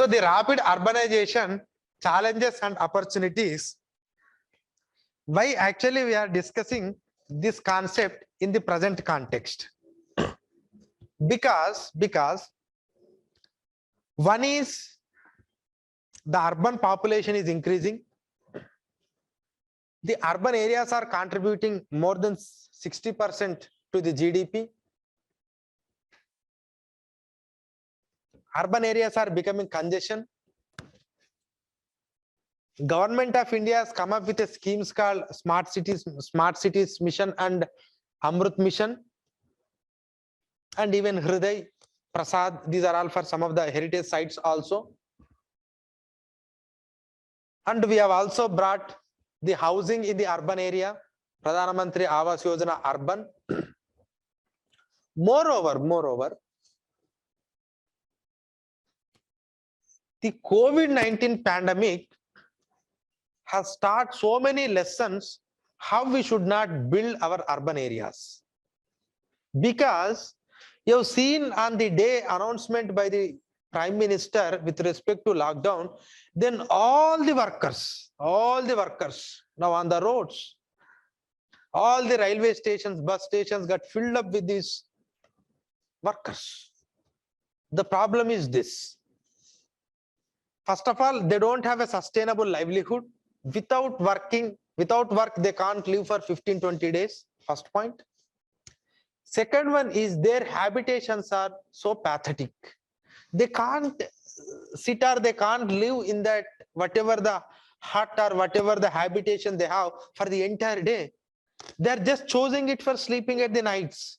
So the rapid urbanization challenges and opportunities. Why actually we are discussing this concept in the present context? Because one is the urban population is increasing. The urban areas are contributing more than 60% to the GDP. Urban areas are becoming congestion. Government of India has come up with a schemes called Smart Cities Mission and Amrut Mission, and even Hriday, Prasad. These are all for some of the heritage sites also. And we have also brought the housing in the urban area, Pradhan Mantri Awas Yojana Urban. Moreover, the COVID-19 pandemic has taught so many lessons how we should not build our urban areas. Because you have seen on the day announcement by the Prime Minister with respect to lockdown, then all the workers now on the roads, all the railway stations, bus stations got filled up with these workers. The problem is this. First of all, they don't have a sustainable livelihood. Without work, they can't live for 15-20 days. First point. Second one is their habitations are so pathetic. They can't sit or they can't live in that whatever the hut or whatever the habitation they have for the entire day. They're just choosing it for sleeping at the nights.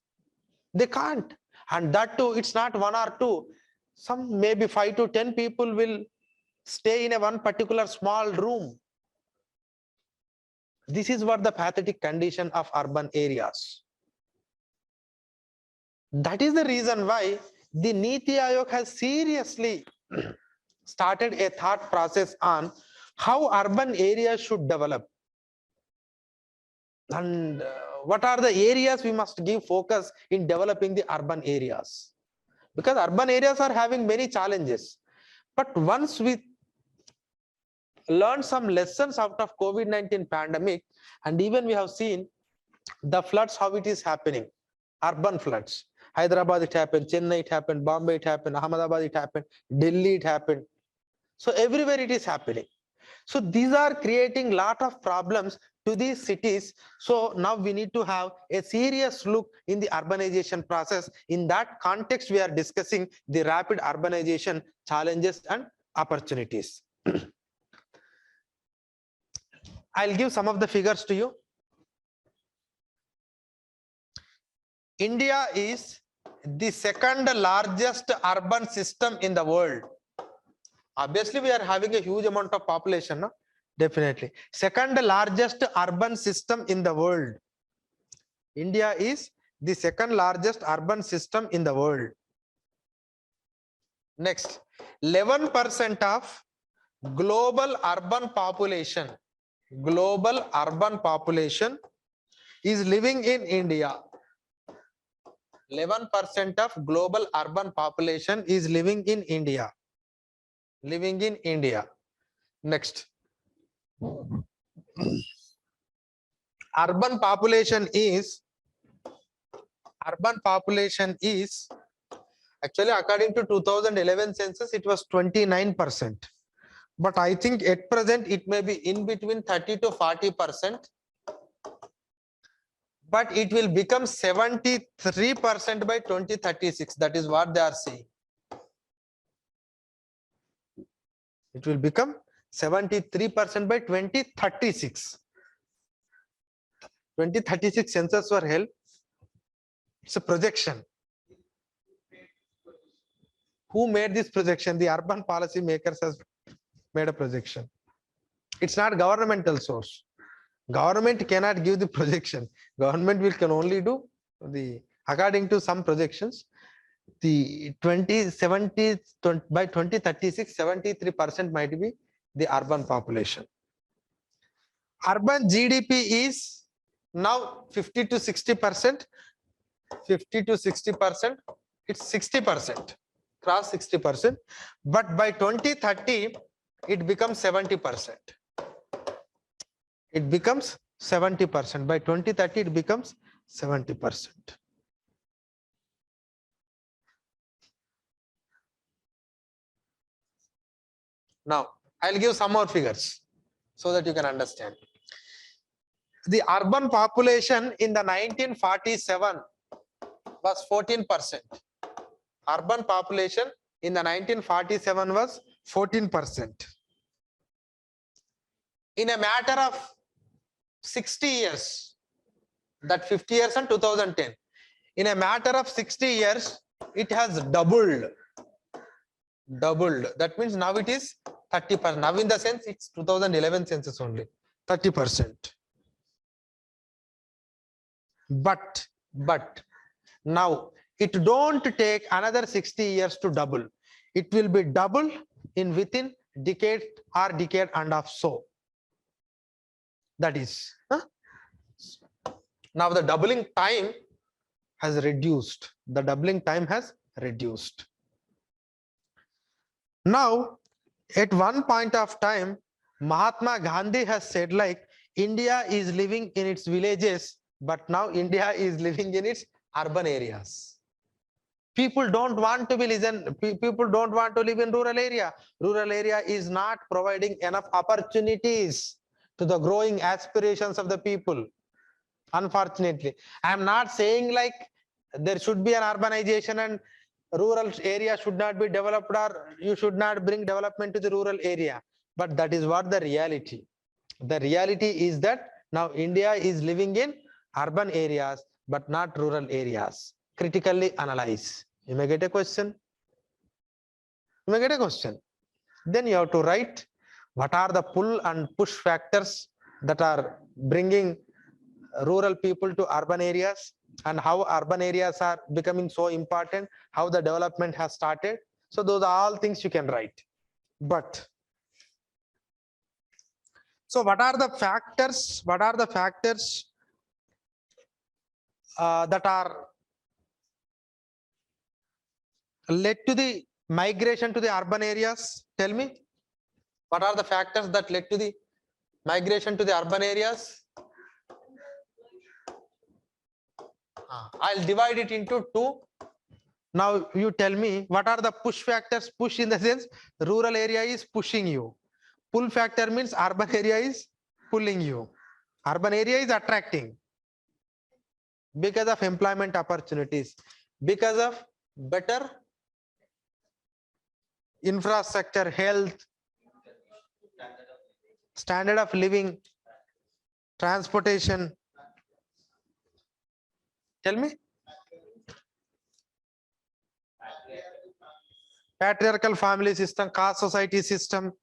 They can't. And that too, it's not one or two. Some maybe 5 to 10 people will stay in a one particular small room. This is what the pathetic condition of urban areas. That is the reason why the Niti Aayog has seriously started a thought process on how urban areas should develop. And what are the areas we must give focus in developing the urban areas? Because urban areas are having many challenges. But once we learn some lessons out of COVID-19 pandemic, and even we have seen the floods, how it is happening, urban floods. Hyderabad it happened, Chennai it happened, Bombay it happened, Ahmedabad it happened, Delhi it happened. So everywhere it is happening. So these are creating lot of problems to these cities. So now we need to have a serious look in the urbanization process. In that context, we are discussing the rapid urbanization challenges and opportunities. I'll give some of the figures to you. India is the second largest urban system in the world. Obviously, we are having a huge amount of population, no? Definitely. Second largest urban system in the world. India is the second largest urban system in the world. Next, 11% of global urban population is living in India. 11% of global urban population is living in India. Next, urban population is actually, according to 2011 census, it was 29%. But I think at present it may be in between 30 to 40%. But it will become 73% by 2036. That is what they are saying. It will become 73% by 2036. 2036 census were held. It's a projection. Who made this projection? The urban policy makers has made a projection. It's not governmental source. Government cannot give the projection. Government can only do the, according to some projections, the 2070 by 2036, 73% might be the urban population. Urban GDP is now 50 to 60%. 50 to 60%. It's 60%. cross 60%, but by 2030 it becomes 70%. It becomes 70%. By 2030 it becomes 70%. Now I'll give some more figures so that you can understand. The urban population in the 1947 was 14%. Urban population in the 1947 was 14%. In a matter of 60 years, that 50 years and 2010, in a matter of 60 years, it has doubled. That means now it is 30%. Now in the sense, it's 2011 census only, 30%. But now it don't take another 60 years to double. It will be double in within decade or decade and half. So that is now the doubling time has reduced. The doubling time has reduced. Now at one point of time, Mahatma Gandhi has said like India is living in its villages, but now India is living in its urban areas. People don't want to be people don't want to live in rural area. Rural area is not providing enough opportunities to the growing aspirations of the people. Unfortunately, I am not saying like there should be an urbanization and rural area should not be developed, or you should not bring development to the rural area. But that is what the reality. The reality is that now India is living in urban areas, but not rural areas. Critically analyze. You may get a question. You may get a question. Then you have to write what are the pull and push factors that are bringing rural people to urban areas, and how urban areas are becoming so important, how the development has started. So those are all things you can write. But so what are the factors? What are the factors that are led to the migration to the urban areas? Tell me, what are the factors that led to the migration to the urban areas? I'll divide it into two. Now you tell me, what are the push factors? Push in the sense rural area is pushing you. Pull factor means urban area is pulling you. Urban area is attracting because of employment opportunities, because of better infrastructure, health, standard of living, transportation. Tell me. Patriarchal family system, caste society system.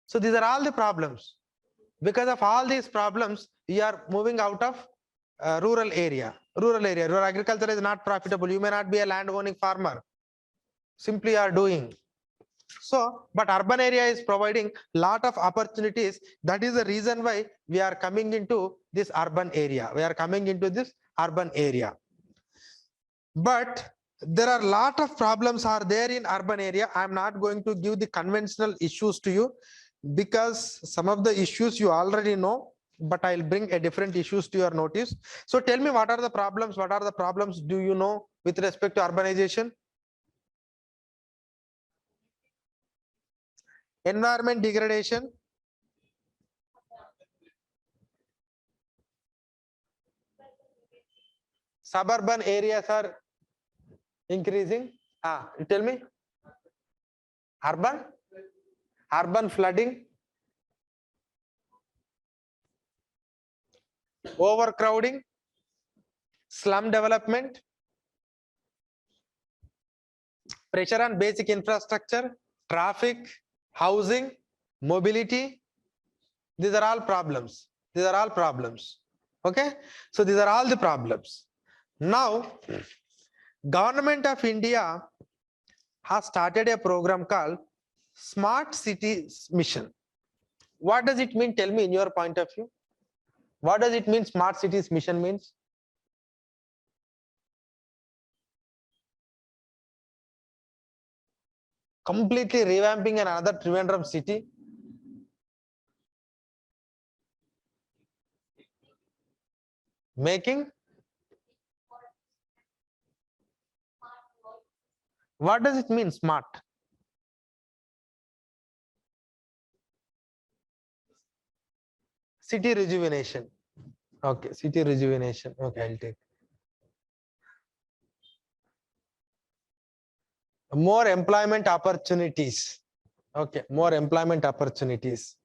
So these are all the problems. Because of all these problems, we are moving out of rural area. Rural agriculture is not profitable. You may not be a land owning farmer. Simply you are doing. So, but urban area is providing lot of opportunities. That is the reason why we are coming into this urban area. We are coming into this urban area. But there are a lot of problems are there in urban area. I am not going to give the conventional issues to you because some of the issues you already know, but I'll bring a different issues to your notice. So tell me, what are the problems? What are the problems do you know with respect to urbanization? Environment degradation. Suburban areas are increasing. You tell me. Urban flooding, overcrowding, slum development, pressure on basic infrastructure, traffic, housing, mobility. These are all problems. These are all problems. Okay, so these are all the problems. Now, Government of India has started a program called Smart Cities Mission. What does it mean? Tell me in your point of view. What does it mean Smart Cities Mission means? completely revamping another Trivandrum city. Making, what does it mean, smart? City rejuvenation. Okay, city rejuvenation. Okay, I'll take. More employment opportunities. Okay, more employment opportunities.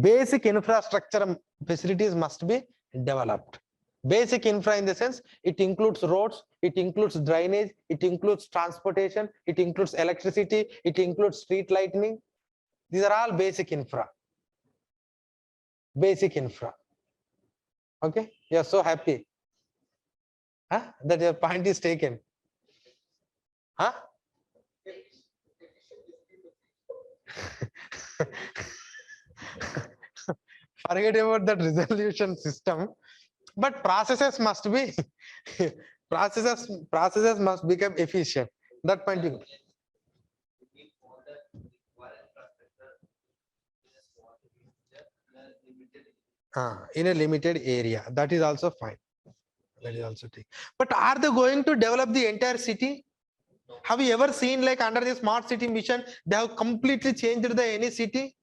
Basic infrastructure facilities must be developed. Basic infra in the sense it includes roads, it includes drainage, it includes transportation, it includes electricity, it includes street lighting. These are all basic infra. Basic infra. Okay, you're so happy, huh? That your point is taken, huh? Forget about that resolution system, but processes must be processes must become efficient. That point you. In a limited area, that is also fine. That is also take. But are they going to develop the entire city? Have you ever seen, like, under the smart city mission, they have completely changed the any city?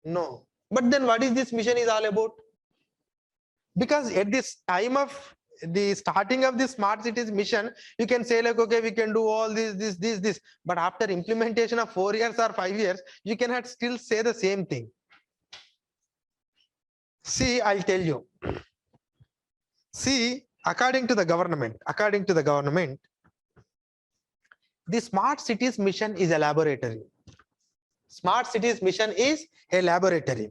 No. But then what is this mission is all about? Because at this time of the starting of the smart cities mission, you can say like, okay, we can do all this, but after implementation of 4 years or 5 years, you cannot still say the same thing. See, I'll tell you. See, according to the government, the smart cities mission is a laboratory. Smart cities mission is a laboratory.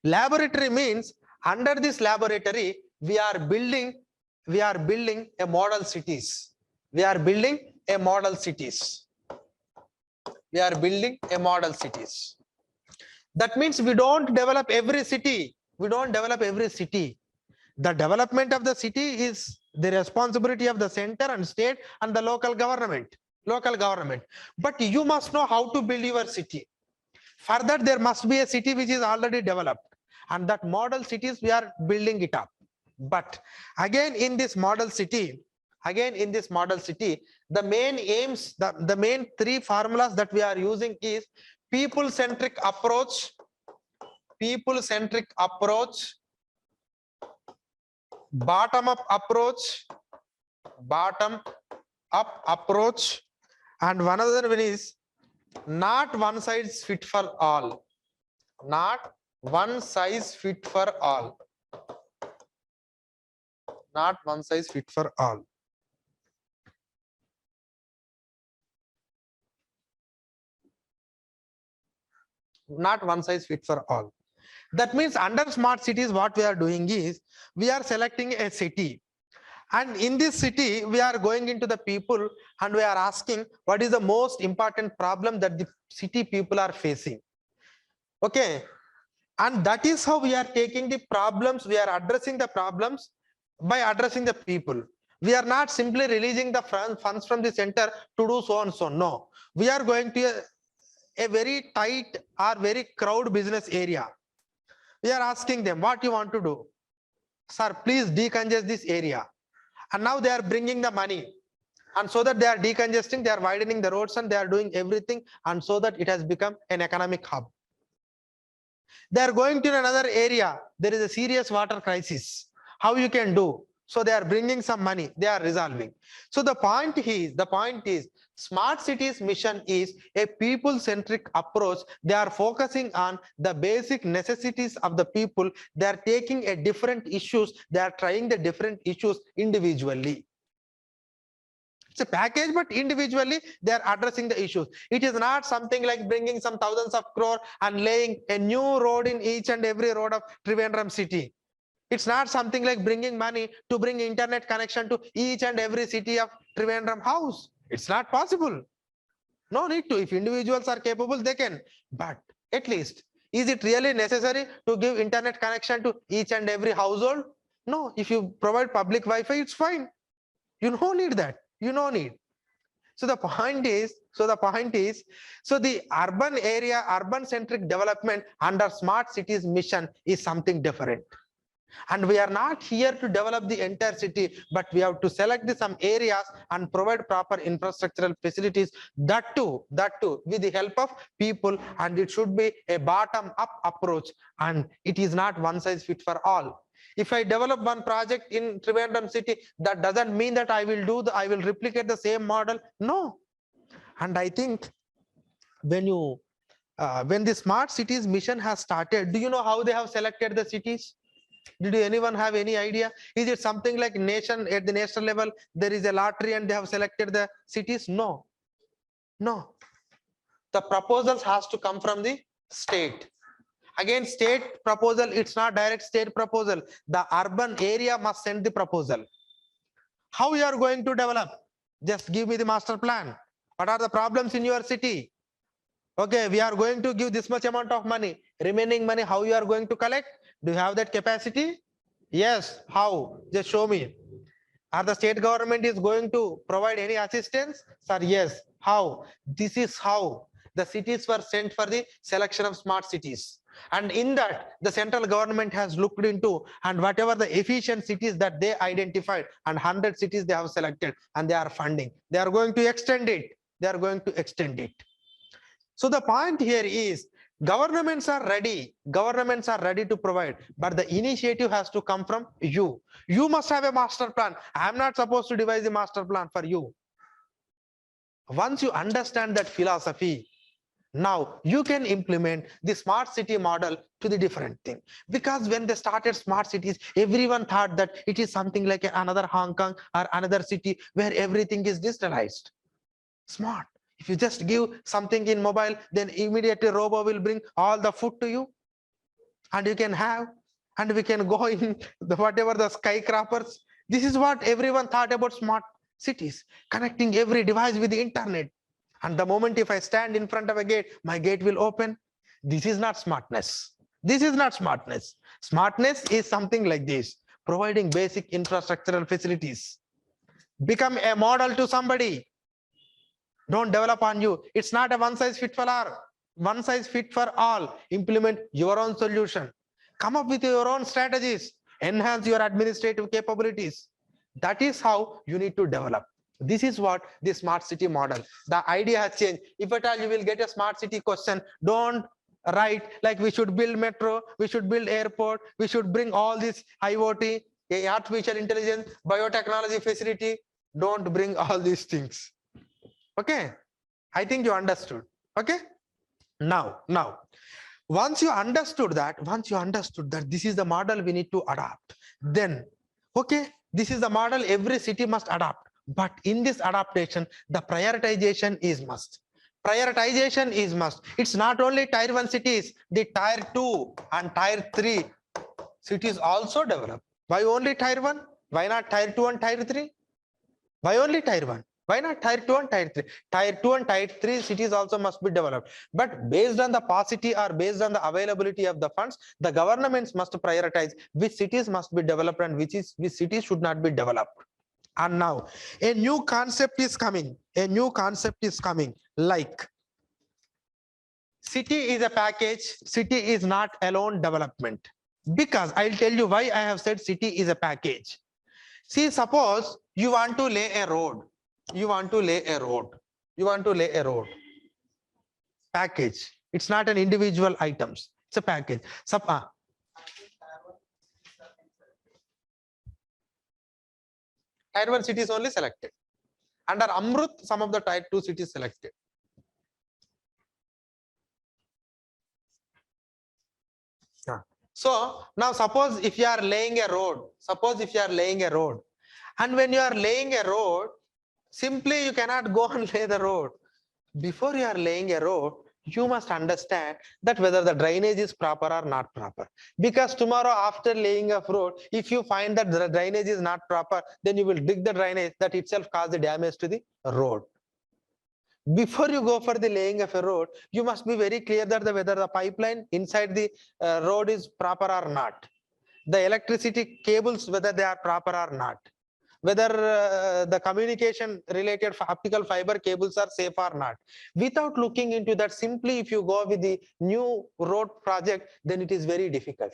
Laboratory means under this laboratory, we are building a model cities. We are building a model cities. We are building a model cities. That means we don't develop every city. We don't develop every city. The development of the city is the responsibility of the center and state and the local government. But you must know how to build your city. For that, there must be a city which is already developed, and that model cities we are building it up. But again in this model city, the main aims, the main 3 formulas that we are using is people-centric approach, bottom-up approach, and one other one is not one size fit for all. Not one size fit for all. Not one size fit for all. Not one size fit for all. That means under smart cities, what we are doing is we are selecting a city. And in this city, we are going into the people and we are asking what is the most important problem that the city people are facing. Okay. And that is how we are taking the problems, we are addressing the problems by addressing the people. We are not simply releasing the funds from the center to do so and so. No, we are going to a very tight or very crowd business area. We are asking them what you want to do. Sir, please decongest this area. And now they are bringing the money. And so that they are decongesting, they are widening the roads and they are doing everything. And so that it has become an economic hub. They are going to another area. There is a serious water crisis. How you can do? So they are bringing some money. They are resolving. So the point is, smart cities mission is a people-centric approach. They are focusing on the basic necessities of the people. They are taking a different issues. They are trying the different issues individually. It's a package, but individually they are addressing the issues. It is not something like bringing some thousands of crore and laying a new road in each and every road of Trivandrum city. It's not something like bringing money to bring internet connection to each and every city of Trivandrum house. It's not possible. No need to. If individuals are capable, they can. But at least, is it really necessary to give internet connection to each and every household? No. If you provide public Wi-Fi, it's fine. You don't need that. You don't need. So the point is, so the urban area, urban centric development under smart cities mission is something different. And we are not here to develop the entire city, but we have to select some areas and provide proper infrastructural facilities, that too with the help of people, and it should be a bottom up approach, and it is not one size fit for all. If I develop one project in Trivandrum city, that doesn't mean that I will replicate the same model. No. And I think when the smart cities mission has started, do you know how they have selected the cities? Did anyone have any idea? Is it something like at the national level, there is a lottery and they have selected the cities? No. The proposals has to come from the state. Again, state proposal, it's not direct state proposal. The urban area must send the proposal. How you are going to develop? Just give me the master plan. What are the problems in your city? Okay, we are going to give this much amount of money. Remaining money, how you are going to collect? Do you have that capacity? Yes. How? Just show me. Are the state government is going to provide any assistance? Sir, yes. How? This is how the cities were sent for the selection of smart cities. And in that, the central government has looked into, and whatever the efficient cities that they identified, and 100 cities they have selected, and they are funding. They are going to extend it. So the point here is, governments are ready to provide, but the initiative has to come from you. You must have a master plan. I am not supposed to devise a master plan for you. Once you understand that philosophy, now you can implement the smart city model to the different thing. Because when they started smart cities, everyone thought that it is something like another Hong Kong or another city where everything is digitalized. Smart. If you just give something in mobile, then immediately robo will bring all the food to you, and you can have, and we can go in whatever the skyscrapers. This is what everyone thought about smart cities, connecting every device with the internet. And the moment if I stand in front of a gate, my gate will open. This is not smartness. Smartness is something like this, providing basic infrastructural facilities. Become a model to somebody. Don't develop on you. It's not a one size fit for all. Implement your own solution. Come up with your own strategies. Enhance your administrative capabilities. That is how you need to develop. This is what the smart city model. The idea has changed. If at all you will get a smart city question, don't write like we should build metro, we should build airport, we should bring all this IoT, artificial intelligence, biotechnology facility. Don't bring all these things. Okay, I think you understood. Okay, now once you understood that this is the model we need to adopt, then okay, this is the model every city must adopt. But in this adaptation, the prioritization is must. It's not only tier 1 cities, the tier 2 and tier 3 cities also develop. Why only tier 1? Why not tier 2 and tier 3? Why only tier 1? Why not tier 2 and tier 3? Tier 2 and tier 3 cities also must be developed. But based on the paucity or based on the availability of the funds, the governments must prioritize which cities must be developed and which cities should not be developed. And now a new concept is coming. Like city is a package. City is not alone development. Because I'll tell you why I have said city is a package. See, suppose you want to lay a road. Package. It's not an individual items. It's a package. Tier 1 cities only selected. Under Amrut, some of the tier 2 cities selected. So now suppose if you are laying a road, and when you are laying a road, simply you cannot go and lay the road. Before you are laying a road, you must understand that whether the drainage is proper or not proper. Because tomorrow after laying a road, if you find that the drainage is not proper, then you will dig the drainage, that itself cause the damage to the road. Before you go for the laying of a road, you must be very clear that whether the pipeline inside the road is proper or not. The electricity cables, whether they are proper or not. whether the communication related optical fiber cables are safe or not. Without looking into that, simply if you go with the new road project, then it is very difficult.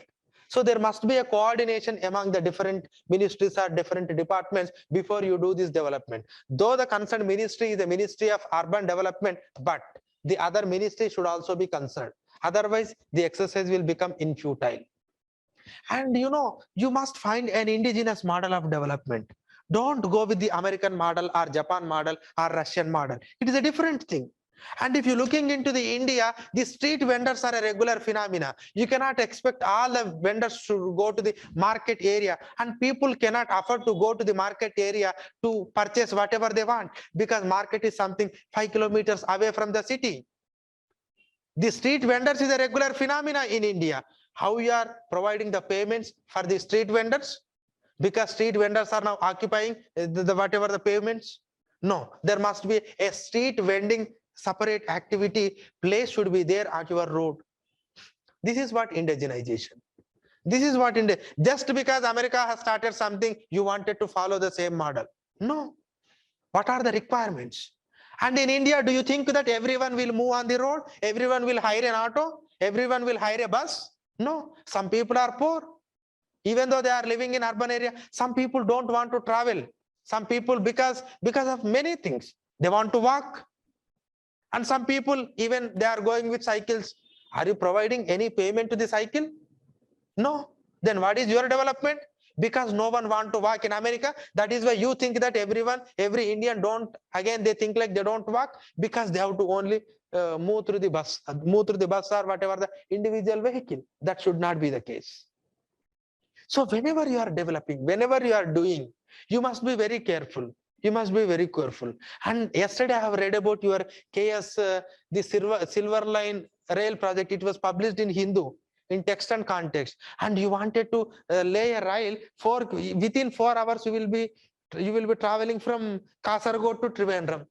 So there must be a coordination among the different ministries or different departments before you do this development. Though the concerned ministry is the Ministry of Urban Development, but the other ministry should also be concerned. Otherwise, the exercise will become infutile. And you must find an indigenous model of development. Don't go with the American model or Japan model or Russian model. It is a different thing. And if you're looking into the India, the street vendors are a regular phenomena. You cannot expect all the vendors to go to the market area, and people cannot afford to go to the market area to purchase whatever they want, because market is something 5 kilometers away from the city. The street vendors is a regular phenomena in India. How you are providing the payments for the street vendors? Because street vendors are now occupying the whatever the payments. No, there must be a street vending separate activity place should be there at your road. This is what indigenization. This is what just because America has started something, you wanted to follow the same model. No. What are the requirements? And in India, do you think that everyone will move on the road? Everyone will hire an auto? Everyone will hire a bus? No. Some people are poor. Even though they are living in urban area, some people don't want to travel. Some people, because of many things, they want to walk. And some people, even they are going with cycles. Are you providing any payment to the cycle? No. Then what is your development? Because no one want to walk in America. That is why you think that every Indian don't, again, they think like they don't walk because they have to only move through the bus or whatever the individual vehicle. That should not be the case. So whenever you are developing, whenever you are doing, you must be very careful. You must be very careful. And yesterday I have read about your KS, the Silver Line rail project. It was published in Hindu, in text and context. And you wanted to lay a rail within 4 hours. You will be traveling from Kasaragod to Trivandrum.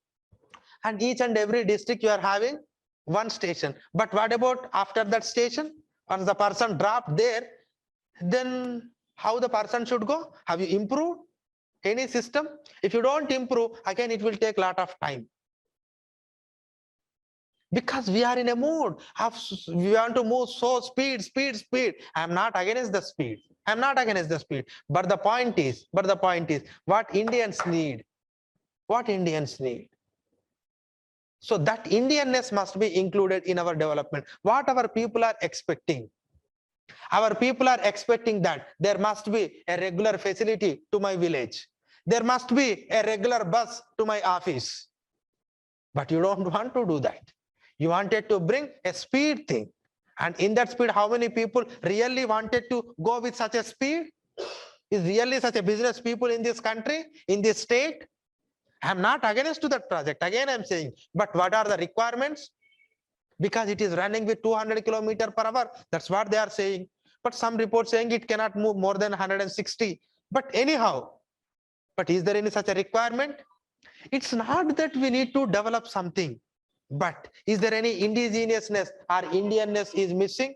And each and every district you are having one station. But what about after that station? Once the person dropped there, then how the person should go? Have you improved any system? If you don't improve, again, it will take a lot of time. Because we are in a mood of, we want to move so speed. I'm not against the speed. But the point is, what Indians need. So that Indianness must be included in our development. What our people are expecting. Our people are expecting that there must be a regular facility to my village. There must be a regular bus to my office. But you don't want to do that. You wanted to bring a speed thing. And in that speed, how many people really wanted to go with such a speed? Is really such a business people in this country, in this state? I'm not against to that project. Again, I'm saying, but what are the requirements? Because it is running with 200 kilometers per hour. That's what they are saying. But some reports saying it cannot move more than 160. But anyhow, but is there any such a requirement? It's not that we need to develop something, but is there any indigenousness or Indianness is missing?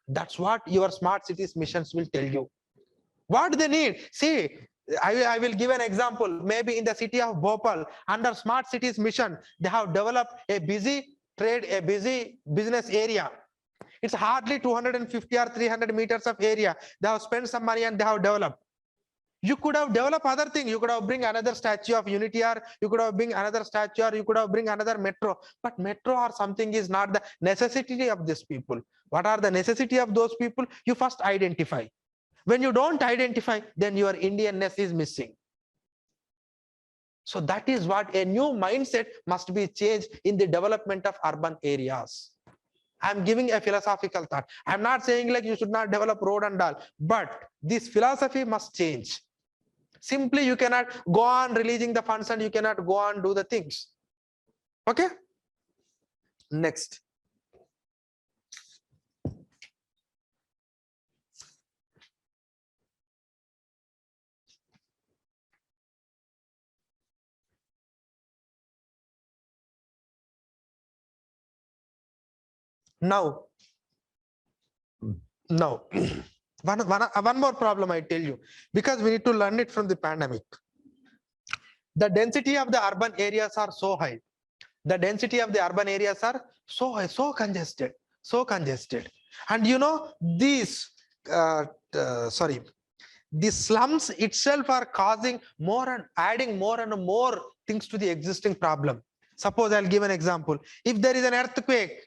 That's what your smart cities missions will tell you. What they need. See, I will give an example. Maybe in the city of Bhopal, under smart cities mission, they have developed a busy business area. It's hardly 250 or 300 meters of area. They have spent some money and they have developed. You could have developed other things. You could have bring another statue of unity, or you could have bring another statue, or you could have bring another metro. But metro or something is not the necessity of these people. What are the necessity of those people? You first identify. When you don't identify, then your Indianness is missing. So that is what a new mindset must be changed in the development of urban areas. I'm giving a philosophical thought. I'm not saying like you should not develop road and all, but this philosophy must change. Simply you cannot go on releasing the funds and you cannot go on do the things. Okay. Next. Now, one more problem I tell you, because we need to learn it from the pandemic. The density of the urban areas are so high. The density of the urban areas are so high, so congested, so congested. And you know, these, sorry, the slums itself are causing more and adding more and more things to the existing problem. Suppose I'll give an example. If there is an earthquake,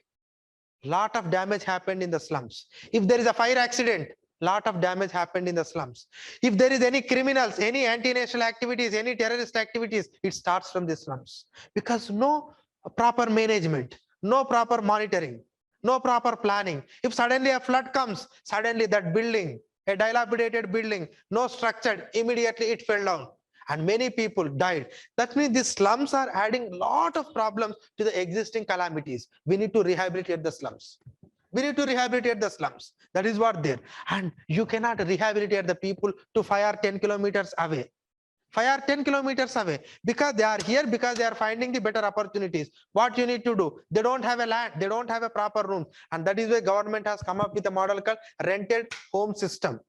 lot of damage happened in the slums. If there is a fire accident, lot of damage happened in the slums. If there is any criminals, any anti-national activities, any terrorist activities, it starts from the slums, because no proper management, no proper monitoring, no proper planning. If suddenly a flood comes, suddenly that building, a dilapidated building, no structured, immediately it fell down and many people died. That means these slums are adding a lot of problems to the existing calamities. We need to rehabilitate the slums. We need to rehabilitate the slums. That is what there. And you cannot rehabilitate the people to 5 or 10 kilometers away. 5 or 10 kilometers away, because they are here, because they are finding the better opportunities. What you need to do? They don't have a land, they don't have a proper room. And that is why government has come up with a model called rented home system.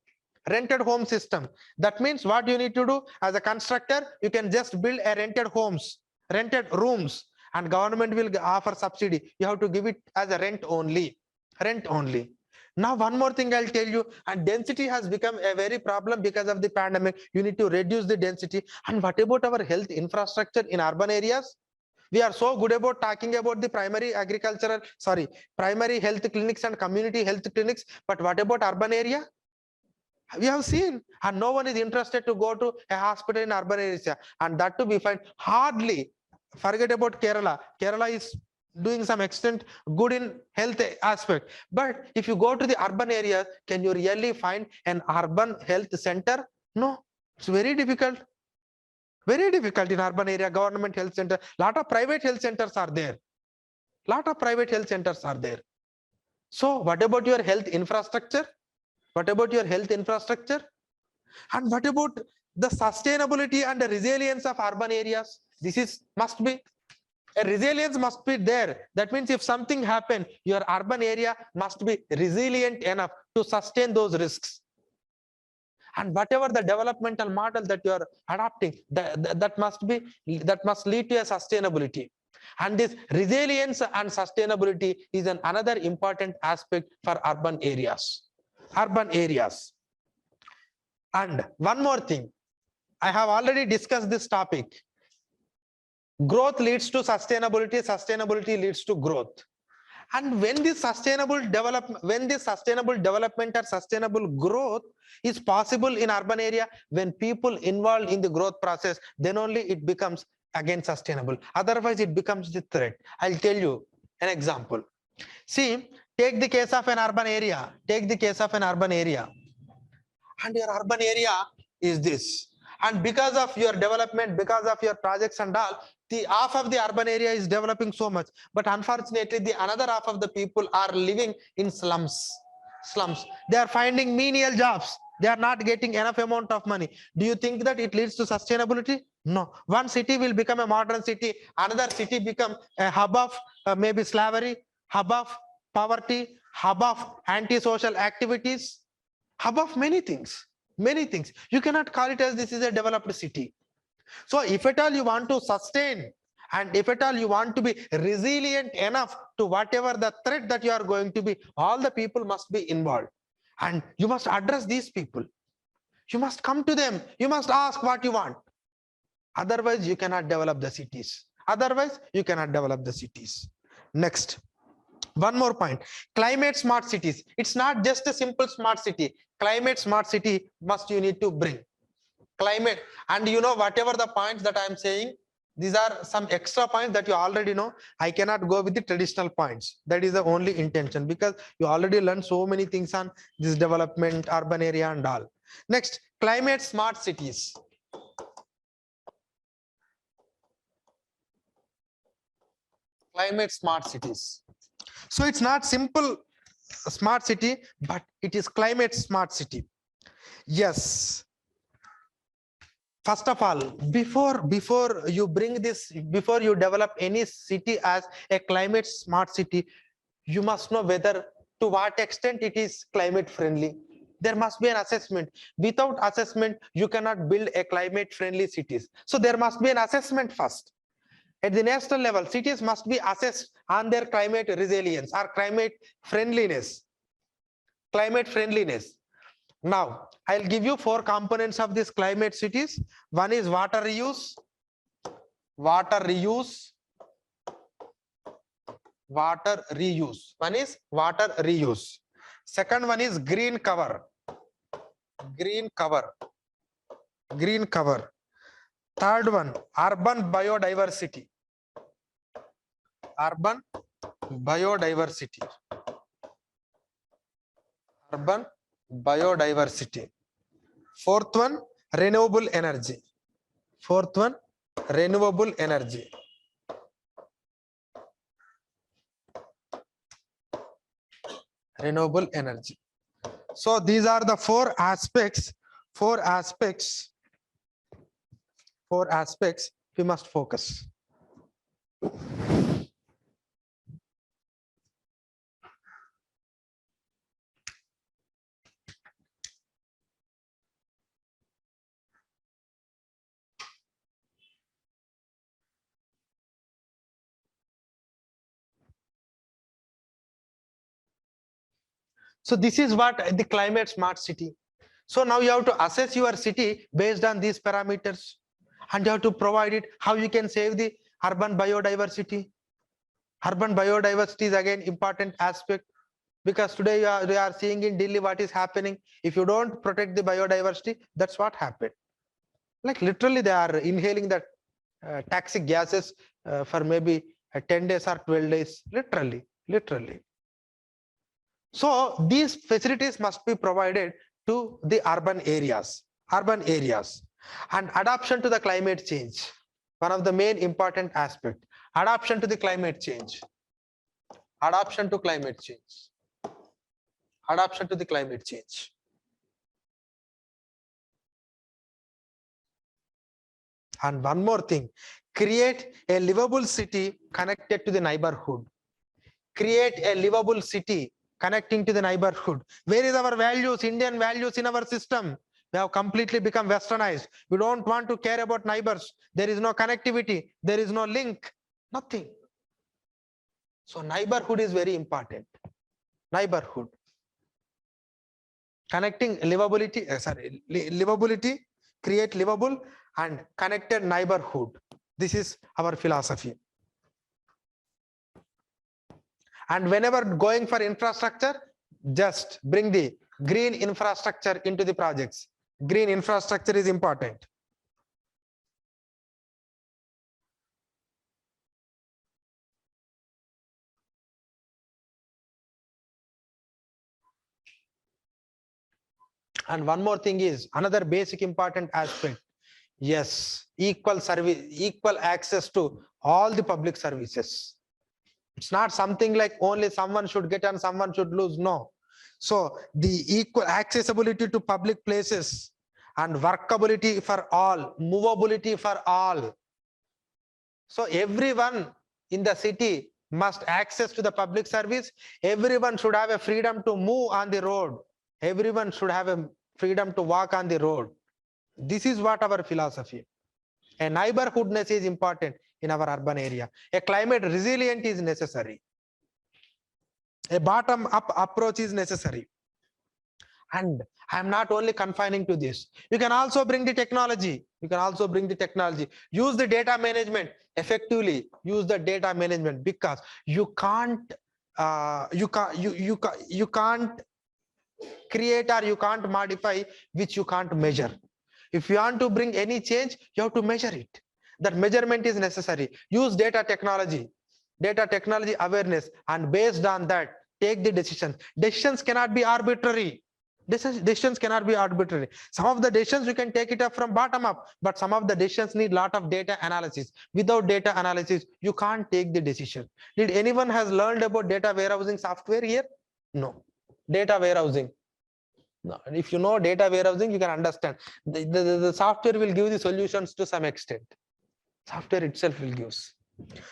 Rented home system. That means what you need to do as a constructor, you can just build a rented homes, rented rooms, and government will offer subsidy. You have to give it as a rent only. Rent only. Now, one more thing I'll tell you, and density has become a very problem because of the pandemic. You need to reduce the density. And what about our health infrastructure in urban areas? We are so good about talking about the primary health clinics and community health clinics. But what about urban area? We have seen, and no one is interested to go to a hospital in urban areas, and that too we find hardly. Forget about Kerala. Kerala is doing some extent good in health aspect, but if you go to the urban areas, can you really find an urban health center? No, it's very difficult. Very difficult in urban area. Government health center, lot of private health centers are there. Lot of private health centers are there. So what about your health infrastructure? What about your health infrastructure? And what about the sustainability and the resilience of urban areas? This is must be. A resilience must be there. That means if something happens, your urban area must be resilient enough to sustain those risks. And whatever the developmental model that you are adopting, that must lead to a sustainability. And this resilience and sustainability is another important aspect for urban areas. Urban areas. And one more thing, I have already discussed this topic. Growth leads to sustainability, sustainability leads to growth. And when this sustainable development or sustainable growth is possible in urban area, when people involved in the growth process, then only it becomes again sustainable. Otherwise, it becomes the threat. I'll tell you an example. See, take the case of an urban area. Take the case of an urban area. And your urban area is this. And because of your development, because of your projects and all, the half of the urban area is developing so much. But unfortunately, the another half of the people are living in slums. They are finding menial jobs. They are not getting enough amount of money. Do you think that it leads to sustainability? No. One city will become a modern city. Another city become a hub of maybe slavery, hub of poverty, hub of antisocial activities, hub of many things. Many things. You cannot call it as this is a developed city. So if at all you want to sustain, and if at all you want to be resilient enough to whatever the threat that you are going to be, all the people must be involved. And you must address these people. You must come to them. You must ask what you want. Otherwise, you cannot develop the cities. Otherwise, you cannot develop the cities. Next. One more point, climate smart cities. It's not just a simple smart city. Climate smart city must you need to bring. Climate, and you know, whatever the points that I'm saying, these are some extra points that you already know. I cannot go with the traditional points. That is the only intention, because you already learned so many things on this development, urban area and all. Next, climate smart cities. Climate smart cities. So it's not simple smart city, but it is climate smart city. Yes. First of all, before you bring this, before you develop any city as a climate smart city, you must know whether to what extent it is climate friendly. There must be an assessment. Without assessment, you cannot build a climate-friendly cities. So there must be an assessment first. At the national level, cities must be assessed on their climate resilience or climate friendliness. Climate friendliness. Now, I'll give you 4 components of this climate cities. One is water reuse, water reuse, water reuse. One is water reuse. Second one is green cover, green cover, green cover. Third one, urban biodiversity, urban biodiversity, urban biodiversity. Fourth one, renewable energy. Fourth one, renewable energy. Renewable energy. So these are the 4 aspects we must focus. So this is what the climate smart city. So now you have to assess your city based on these parameters, and you have to provide it how you can save the urban biodiversity. Urban biodiversity is again important aspect, because today we are seeing in Delhi what is happening. If you don't protect the biodiversity, that's what happened. Like literally they are inhaling that toxic gases for maybe 10 days or 12 days, literally. So these facilities must be provided to the urban areas, and adaptation to the climate change. One of the main important aspect, adaptation to the climate change, adaptation to climate change, adaptation to the climate change. And one more thing, create a livable city connected to the neighborhood. Create a livable city connecting to the neighborhood. Where is our values, Indian values in our system? We have completely become westernized. We don't want to care about neighbors. There is no connectivity. There is no link. Nothing. So neighborhood is very important. Neighborhood. Connecting livability, livability, create livable and connected neighborhood. This is our philosophy. And whenever going for infrastructure, just bring the green infrastructure into the projects. Green infrastructure is important. And one more thing is another basic important aspect. Yes, equal service, equal access to all the public services. It's not something like only someone should get and someone should lose. No. So the equal accessibility to public places and workability for all, movability for all. So everyone in the city must access to the public service. Everyone should have a freedom to move on the road. Everyone should have a freedom to walk on the road. This is what our philosophy. A neighborhoodness is important in our urban area. A climate resilient is necessary. A bottom-up approach is necessary. And I'm not only confining to this. You can also bring the technology. You can also bring the technology. Use the data management effectively. Use the data management, because you can't create or you can't modify which you can't measure. If you want to bring any change, you have to measure it. That measurement is necessary. Use data technology awareness, and based on that, take the decisions. Decisions cannot be arbitrary. Decisions cannot be arbitrary. Some of the decisions you can take it up from bottom up, but some of the decisions need lot of data analysis. Without data analysis, you can't take the decision. Did anyone has learned about data warehousing software here? No. Data warehousing. No. If you know data warehousing, you can understand. The software will give the solutions to some extent. Software itself will give.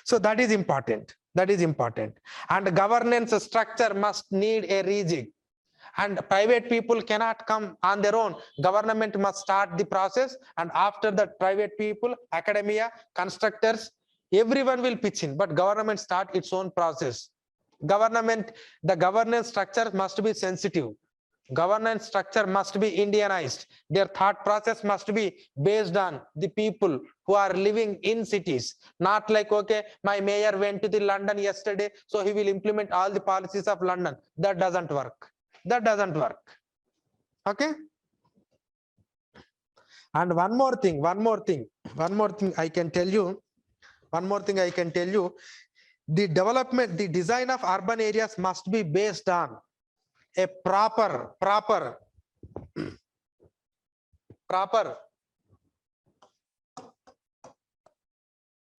So that is important. That is important. And governance structure must need a rejig. and private people cannot come on their own. Government must start the process, and after that, private people, academia, constructors, everyone will pitch in, but government start its own process. The governance structure must be sensitive. Governance structure must be Indianized. Their thought process must be based on the people who are living in cities. Not like, okay, my mayor went to the London yesterday, so he will implement all the policies of London. That doesn't work. That doesn't work. Okay. And one more thing I can tell you. The development, the design of urban areas must be based on a proper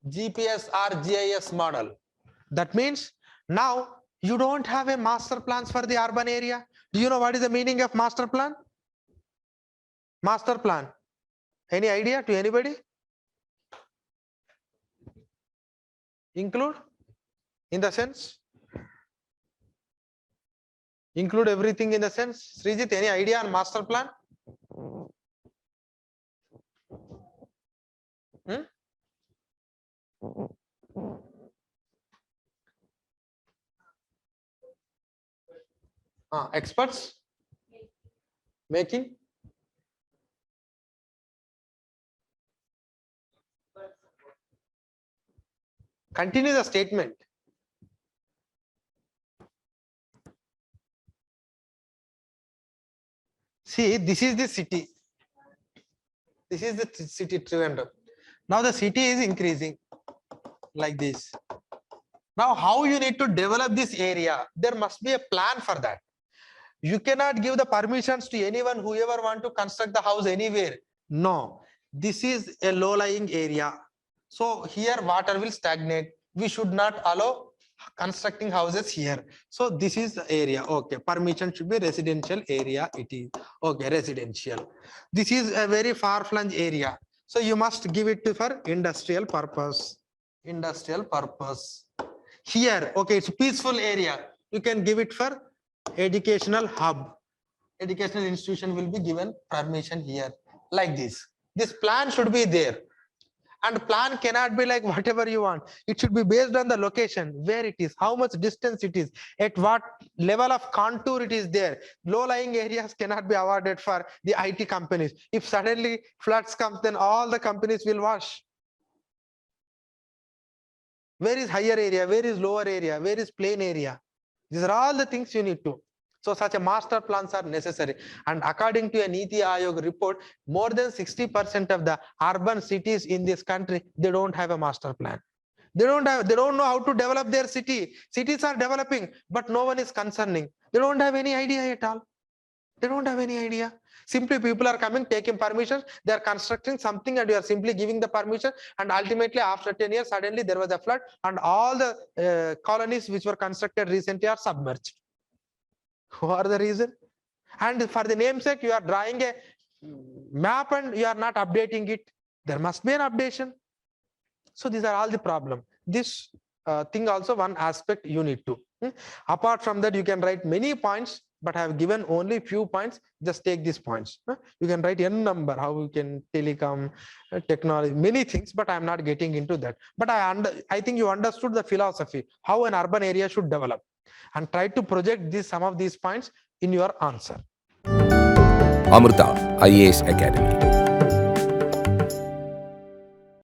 GPS or GIS model. That means now you don't have a master plans for the urban area. Do you know what is the meaning of master plan? Master plan. Any idea to anybody? Include in the sense? Include everything in the sense. Srijit, any idea on master plan? Experts? Making? Continue the statement. See, this is the city. This is the city Trivandrum. Now the city is increasing like this. Now how you need to develop this area? There must be a plan for that. You cannot give the permissions to anyone, whoever want to construct the house anywhere. No, this is a low-lying area. So here water will stagnate. We should not allow constructing houses here. So this is the area. Okay, permission should be residential area. It is okay, residential. This is a very far-flung area. So you must give it to for industrial purpose. Industrial purpose. Here, okay, it's a peaceful area. You can give it for educational hub. Educational institution will be given permission here like this. This plan should be there. And plan cannot be like whatever you want. It should be based on the location, where it is, how much distance it is, at what level of contour it is there. Low-lying areas cannot be awarded for the IT companies. If suddenly floods come, then all the companies will wash. Where is higher area? Where is lower area? Where is plain area? These are all the things you need to. So such a master plans are necessary. And according to a Niti Aayog report, more than 60% of the urban cities in this country, they don't have a master plan. They don't know how to develop their city. Cities are developing, but no one is concerning. They don't have any idea at all. They don't have any idea. Simply people are coming, taking permission, they are constructing something and you are simply giving the permission, and ultimately after 10 years, suddenly there was a flood and all the colonies which were constructed recently are submerged. What are the reason? And for the namesake, you are drawing a map and you are not updating it. There must be an updation. So these are all the problem. This thing also one aspect you need to. Apart from that, you can write many points, but I have given only few points. Just take these points. You can write n number, how you can telecom, technology, many things, but I am not getting into that. But I think you understood the philosophy, how an urban area should develop, and try to project some of these points in your answer. Amrita IAS Academy.